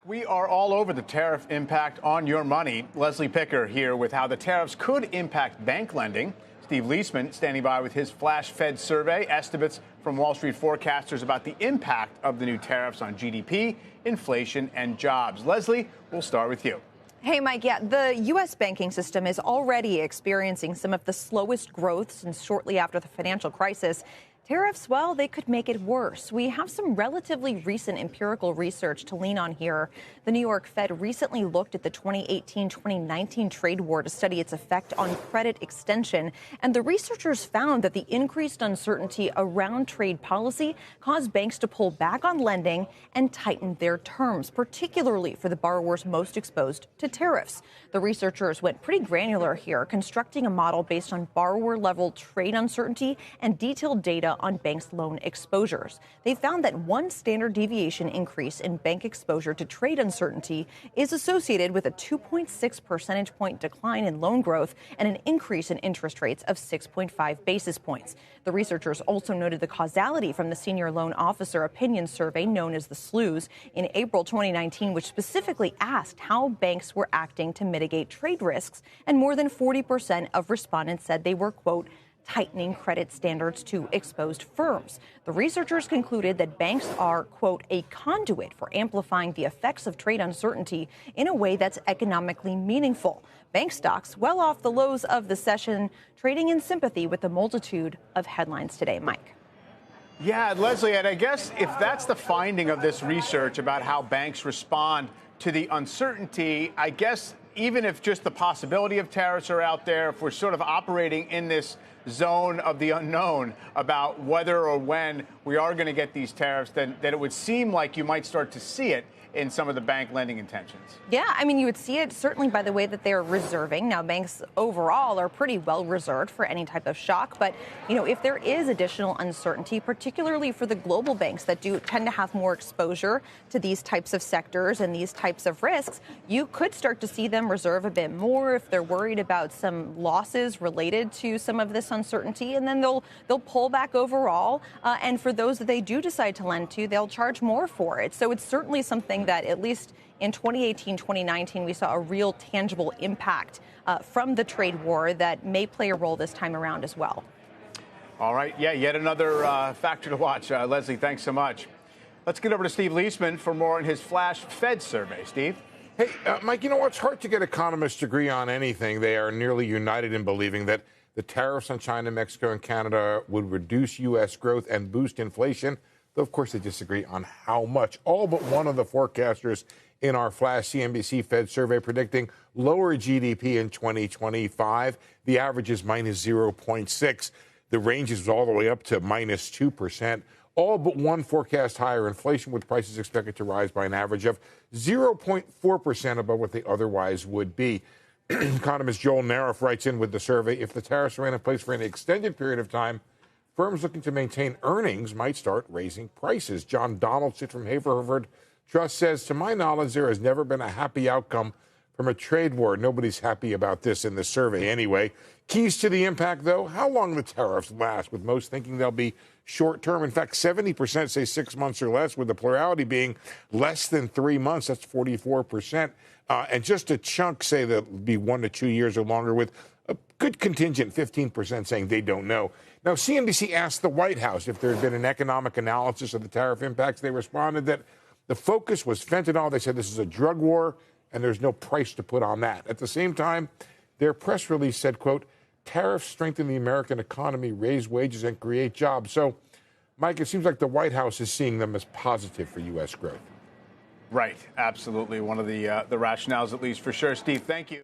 We are all over the tariff impact on your money. Leslie Picker here with how the tariffs could impact bank lending. Steve Leisman standing by with his flash Fed survey, estimates from Wall Street forecasters about the impact of the new tariffs on GDP, inflation, and jobs. Leslie, we'll start with you. Hey, Mike. Yeah, the U.S. banking system is already experiencing some of the slowest growth since shortly after the financial crisis. Tariffs, well, they could make it worse. We have some relatively recent empirical research to lean on here. The New York Fed recently looked at the 2018-2019 trade war to study its effect on credit extension. And the researchers found that the increased uncertainty around trade policy caused banks to pull back on lending and tighten their terms, particularly for the borrowers most exposed to tariffs. The researchers went pretty granular here, constructing a model based on borrower-level trade uncertainty and detailed data on banks' loan exposures. They found that one standard deviation increase in bank exposure to trade uncertainty is associated with a 2.6 percentage point decline in loan growth and an increase in interest rates of 6.5 basis points. The researchers also noted the causality from the Senior Loan Officer Opinion Survey, known as the SLOOS, in April 2019, which specifically asked how banks were acting to mitigate trade risks, and more than 40% of respondents said they were, quote, tightening credit standards to exposed firms. The researchers concluded that banks are, quote, a conduit for amplifying the effects of trade uncertainty in a way that's economically meaningful. Bank stocks well off the lows of the session, trading in sympathy with the multitude of headlines today. Mike. Yeah, Leslie, and I guess if that's the finding of this research about how banks respond to the uncertainty, I guess even if just the possibility of tariffs are out there, if we're sort of operating in this zone of the unknown about whether or when we are going to get these tariffs, then it would seem like you might start to see it in some of the bank lending intentions. Yeah, I mean, you would see it certainly by the way that they're reserving. Now, banks overall are pretty well reserved for any type of shock. But, you know, if there is additional uncertainty, particularly for the global banks that do tend to have more exposure to these types of sectors and these types of risks, you could start to see them reserve a bit more if they're worried about some losses related to some of this uncertainty. And then they'll pull back overall. And for those that they do decide to lend to, they'll charge more for it. So it's certainly something that at least in 2018, 2019, we saw a real tangible impact from the trade war that may play a role this time around as well. All right. Yeah, yet another factor to watch. Leslie, thanks so much. Let's get over to Steve Leisman for more on his flash Fed survey. Steve? Hey, Mike, you know what? It's hard to get economists to agree on anything. They are nearly united in believing that the tariffs on China, Mexico, and Canada would reduce U.S. growth and boost inflation. Though, of course, they disagree on how much. All but one of the forecasters in our flash CNBC Fed survey predicting lower GDP in 2025. The average is minus 0.6. The range is all the way up to minus 2%. All but one forecast higher inflation, with prices expected to rise by an average of 0.4% above what they otherwise would be. Economist Joel Nareff writes in with the survey, if the tariffs remain in place for an extended period of time, firms looking to maintain earnings might start raising prices. John Donaldson from Haverford Trust says, to my knowledge, there has never been a happy outcome from a trade war. Nobody's happy about this in the survey anyway. Keys to the impact, though, how long the tariffs last, with most thinking they'll be short term. In fact, 70% say 6 months or less, with the plurality being less than 3 months. That's 44%. And just a chunk say that it'll be 1 to 2 years or longer, with a good contingent, 15%, saying they don't know. Now, CNBC asked the White House if there had been an economic analysis of the tariff impacts. They responded that the focus was fentanyl. They said this is a drug war, and there's no price to put on that. At the same time, their press release said, quote, tariffs strengthen the American economy, raise wages, and create jobs. So, Mike, it seems like the White House is seeing them as positive for U.S. growth. Right. Absolutely. One of the rationales, at least, for sure. Steve, thank you.